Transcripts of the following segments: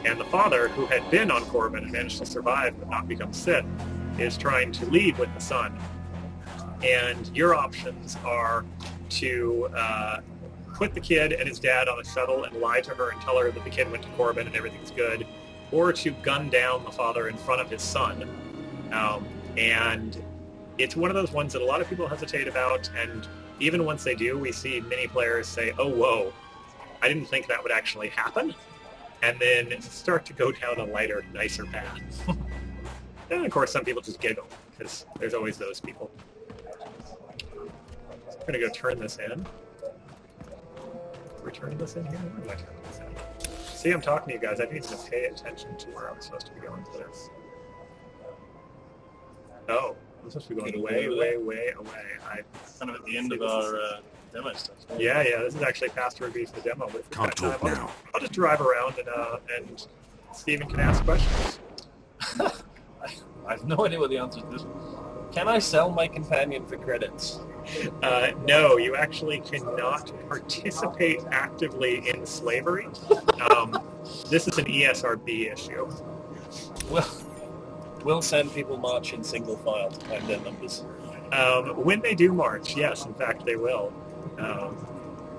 And the father, who had been on Corbin and managed to survive but not become Sith, is trying to leave with the son. And your options are to put the kid and his dad on a shuttle and lie to her and tell her that the kid went to Corbin and everything's good, or to gun down the father in front of his son. And it's one of those ones that a lot of people hesitate about, and even once they do, we see many players say, oh, whoa, I didn't think that would actually happen, and then start to go down a lighter, nicer path. And of course, some people just giggle, because there's always those people. I'm going to go turn this in. We're turning this in here? Where am I turning this in? See, I'm talking to you guys. I need to pay attention to where I'm supposed to be going for this. Oh, I'm supposed to be going way, way, way away. Kind of at the end of our demo stuff. Yeah, this is actually past review for the demo. But Can't talk now. I'll just drive around and Steven can ask questions. I have no idea what the answer to this. Can I sell my companion for credits? No, you actually cannot participate actively in slavery. This is an ESRB issue. Well, we'll send people march in single file to find their numbers. When they do march, yes, in fact they will.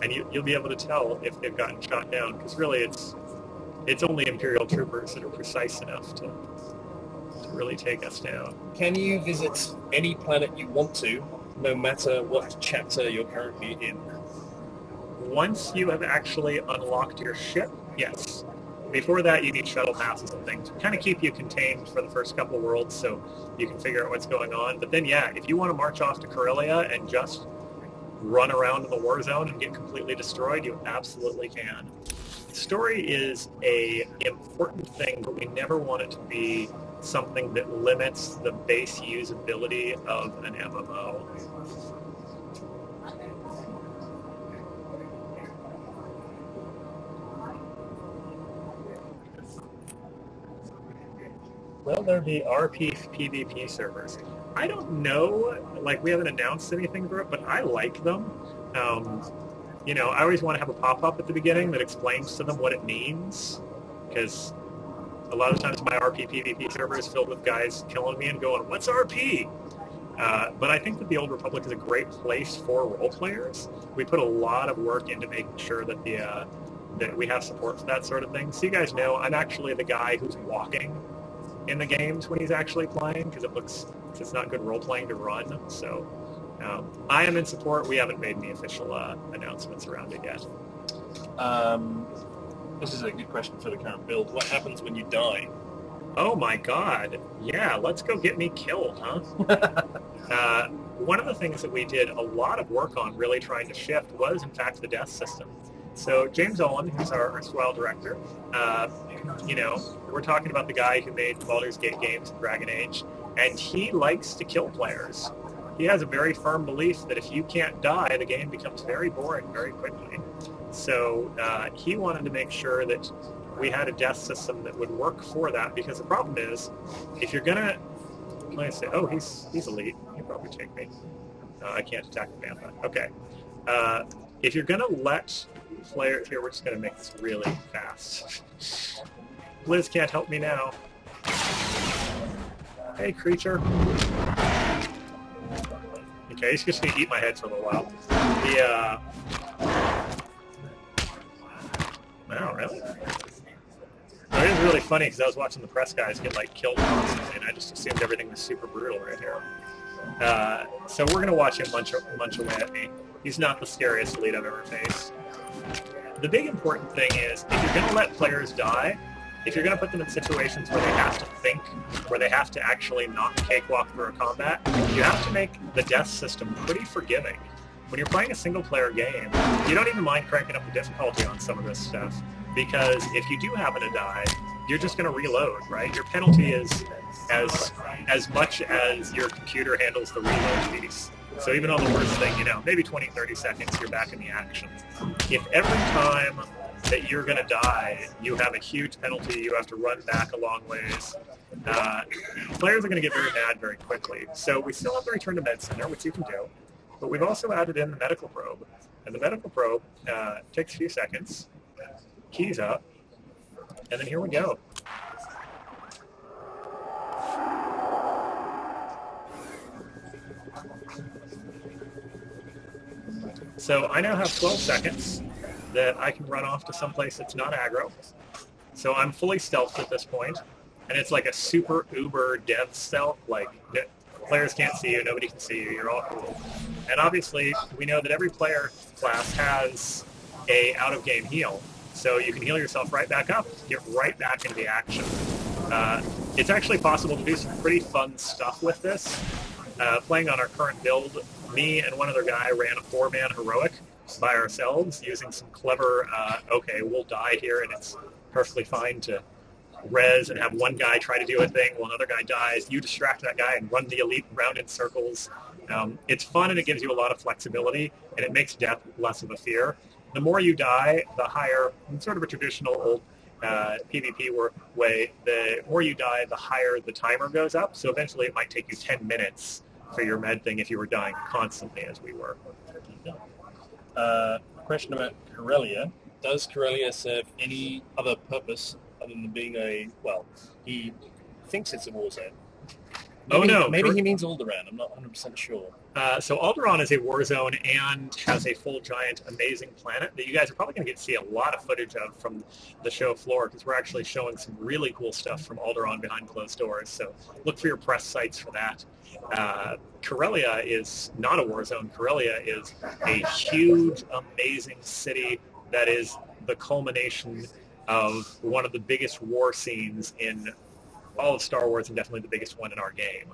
And you'll be able to tell if they've gotten shot down, because really it's only Imperial troopers that are precise enough to really take us down. Can you visit any planet you want to, no matter what chapter you're currently in? Once you have actually unlocked your ship, yes. Before that, you need shuttle passes and things to kind of keep you contained for the first couple of worlds so you can figure out what's going on. But then, yeah, if you want to march off to Corellia and just run around in the war zone and get completely destroyed, you absolutely can. Story is an important thing, but we never want it to be something that limits the base usability of an MMO. Will there be RP PvP servers? I don't know, like we haven't announced anything for it, but I like them. You know, I always want to have a pop-up at the beginning that explains to them what it means, because a lot of times my RP PvP server is filled with guys killing me and going, what's RP? But I think that the Old Republic is a great place for role players. We put a lot of work into making sure that that we have support for that sort of thing. So you guys know, I'm actually the guy who's walking in the games when he's actually playing, because it's not good role playing to run. So I am in support. We haven't made any official announcements around it yet. This is a good question for the current build. What happens when you die? Oh my god. Yeah, let's go get me killed, huh? One of the things that we did a lot of work on really trying to shift was, in fact, the death system. So James Owen, who's our erstwhile director, you know, we're talking about the guy who made Baldur's Gate games and Dragon Age, and he likes to kill players. He has a very firm belief that if you can't die, the game becomes very boring very quickly. So he wanted to make sure that we had a death system that would work for that, because the problem is, if you're gonna, like I say, oh, he's elite. He'll probably take me. I can't attack the Bantha. Okay. If you're gonna let players, here we're just gonna make this really fast. Liz can't help me now. Hey, creature. Okay, he's just gonna eat my head for a little while. Wow, really? It is really funny because I was watching the press guys get like killed constantly, and I just assumed everything was super brutal right here. So we're gonna watch him munch away at me. He's not the scariest elite I've ever faced. The big important thing is, if you're gonna let players die, if you're gonna put them in situations where they have to think, where they have to actually not cakewalk through a combat, you have to make the death system pretty forgiving. When you're playing a single-player game, you don't even mind cranking up the difficulty on some of this stuff, because if you do happen to die, you're just going to reload, right? Your penalty is as much as your computer handles the reload piece. So even on the worst thing, you know, maybe 20, 30 seconds, you're back in the action. If every time that you're going to die, you have a huge penalty, you have to run back a long ways, players are going to get very mad very quickly. So we still have the Return to Med Center, which you can do. But we've also added in the medical probe. And the medical probe takes a few seconds, keys up, And then here we go. So I now have 12 seconds that I can run off to someplace that's not aggro. So I'm fully stealthed at this point, and it's like a super uber dev stealth, like players can't see you, nobody can see you, you're all cool. And obviously, we know that every player class has a out-of-game heal, so you can heal yourself right back up, get right back into the action. It's actually possible to do some pretty fun stuff with this. Playing on our current build, me and one other guy ran a 4-man heroic by ourselves using some clever, okay, we'll die here and it's perfectly fine to res and have one guy try to do a thing while another guy dies. You distract that guy and run the elite round in circles. It's fun and it gives you a lot of flexibility and it makes death less of a fear. The more you die, the higher, sort of a traditional old PvP way, the more you die, the higher the timer goes up. So eventually it might take you 10 minutes for your med thing if you were dying constantly as we were. Question about Corellia. Does Corellia serve any other purpose other than being a, well, he thinks it's a war zone. Maybe he means Alderaan. I'm not 100% sure. So Alderaan is a war zone and has a full, giant, amazing planet that you guys are probably going to get to see a lot of footage of from the show floor because we're actually showing some really cool stuff from Alderaan behind closed doors. So look for your press sites for that. Corellia is not a war zone. Corellia is a huge, amazing city that is the culmination of one of the biggest war scenes in all of Star Wars and definitely the biggest one in our game.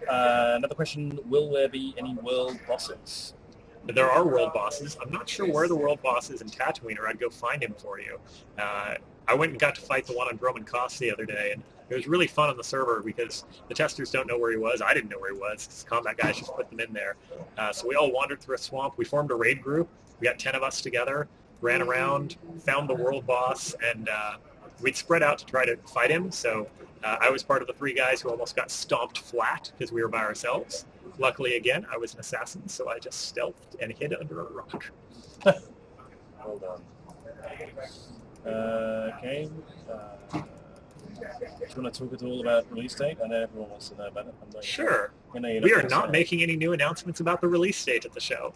Another question, will there be any world bosses? There are world bosses. I'm not sure where the world boss is in Tatooine, or I'd go find him for you. I went and got to fight the one on Droman Koss the other day, and it was really fun on the server because the testers don't know where he was. I didn't know where he was because combat guys just put them in there. So we all wandered through a swamp. We formed a raid group. We got 10 of us together, ran around, found the world boss, and we'd spread out to try to fight him. So I was part of the 3 guys who almost got stomped flat because we were by ourselves. Luckily, again, I was an assassin, so I just stealthed and hid under a rock. Hold on. Okay. Do you want to talk at all about release date? I know everyone wants to know about it. Sure. We are not making any new announcements about the release date at the show.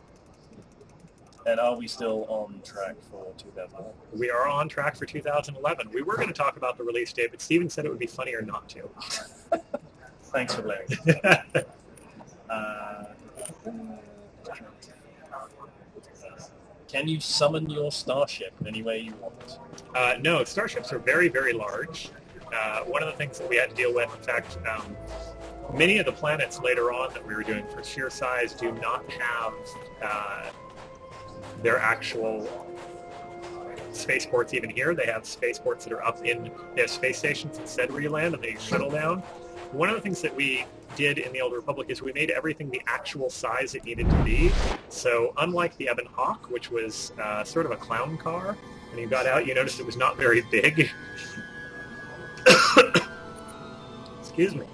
And are we still on track for 2011? We are on track for 2011. We were going to talk about the release date, but Steven said it would be funnier not to. Thanks for blaring. Can you summon your starship any way you want? No, starships are very, very large. One of the things that we had to deal with, in fact, many of the planets later on that we were doing for sheer size do not have their actual spaceports even here. They have spaceports that are up in, they have space stations instead where you land and they shuttle down. One of the things that we did in the Old Republic is we made everything the actual size it needed to be. So unlike the Ebon Hawk, which was sort of a clown car, when you got out you noticed it was not very big. Excuse me.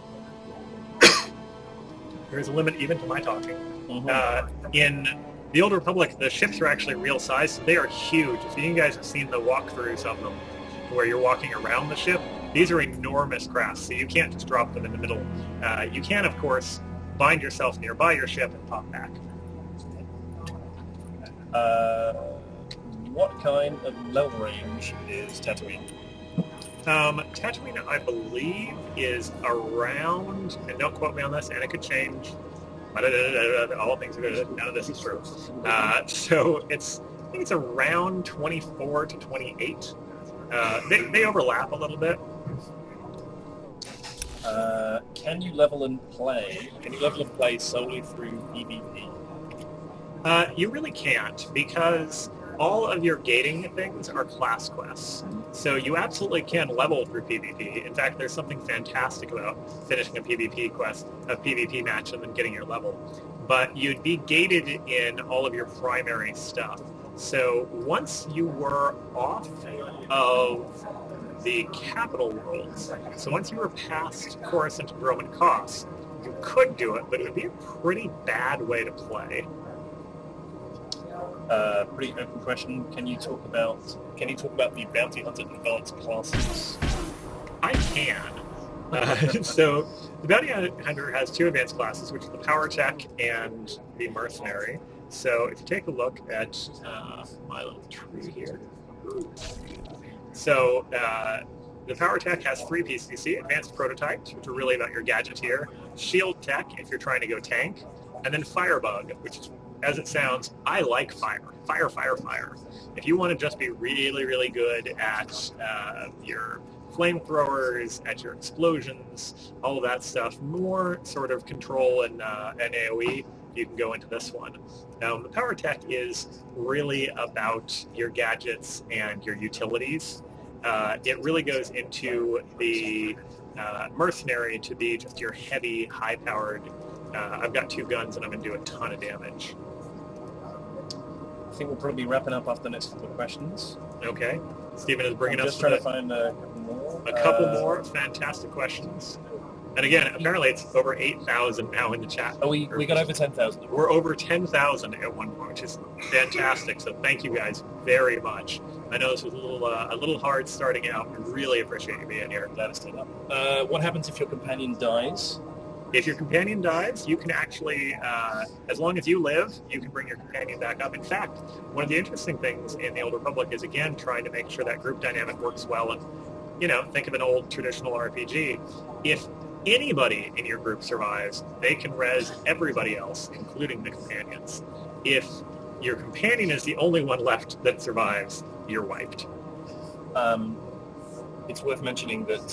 There's a limit even to my talking. Mm-hmm. In the Old Republic, the ships are actually real size. They are huge. If you guys have seen the walkthroughs of them, where you're walking around the ship, these are enormous crafts, so you can't just drop them in the middle. You can, of course, bind yourself nearby your ship and pop back. What kind of level range is Tatooine? Tatooine, I believe, is around, and don't quote me on this, and it could change. All things are good. None of this is true. So I think it's around 24 to 28. They overlap a little bit. Can you level and play? Can you level and play solely through PvP? You really can't, because all of your gating things are class quests. So you absolutely can level through PvP. In fact, there's something fantastic about finishing a PvP quest, a PvP match, and then getting your level. But you'd be gated in all of your primary stuff. So once you were off of the capital worlds, so once you were past Coruscant and Droman Koss, you could do it, but it would be a pretty bad way to play. Pretty open question. Can you talk about the Bounty Hunter advanced classes? I can. So the Bounty Hunter has two advanced classes, which is the Powertech and the Mercenary. So if you take a look at my little tree here. So the Powertech has 3 PCC, Advanced Prototypes, which are really about your gadgeteer, Shield Tech, if you're trying to go tank, and then Firebug, which is, as it sounds, I like fire. Fire, fire, fire. If you want to just be really, really good at your flamethrowers, at your explosions, all of that stuff, more sort of control and AoE, you can go into this one. The Powertech is really about your gadgets and your utilities. It really goes into the Mercenary to be just your heavy, high-powered. I've got 2 guns and I'm going to do a ton of damage. I think we'll probably be wrapping up after the next couple of questions. Okay. Stephen is bringing us just trying to find a couple more. A couple more fantastic questions. And again, apparently it's over 8,000 now in the chat. Oh, we got over 10,000. We're over 10,000 at one point, which is fantastic. So thank you guys very much. I know this was a little hard starting out. I really appreciate you being here. Glad to stay up. What happens if your companion dies? If your companion dies, you can actually, as long as you live, you can bring your companion back up. In fact, one of the interesting things in the Old Republic is, again, trying to make sure that group dynamic works well. And, you know, think of an old traditional RPG. If anybody in your group survives, they can res everybody else, including the companions. If your companion is the only one left that survives, you're wiped. It's worth mentioning that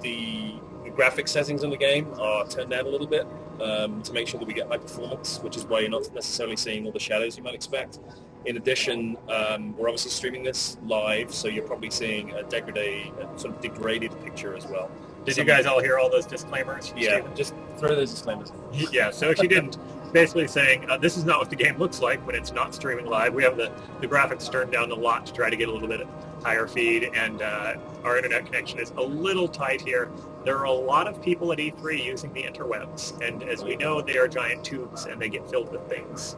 the graphic settings in the game are turned down a little bit to make sure that we get high performance, which is why you're not necessarily seeing all the shadows you might expect. In addition, we're obviously streaming this live, so you're probably seeing a sort of degraded picture as well. Did you guys all hear all those disclaimers? Yeah, just throw those disclaimers in. Yeah, so if you didn't, basically saying this is not what the game looks like when it's not streaming live. We have the graphics turned down a lot to try to get a little bit higher feed, and our internet connection is a little tight here. There are a lot of people at E3 using the interwebs, and as we know, they are giant tubes and they get filled with things.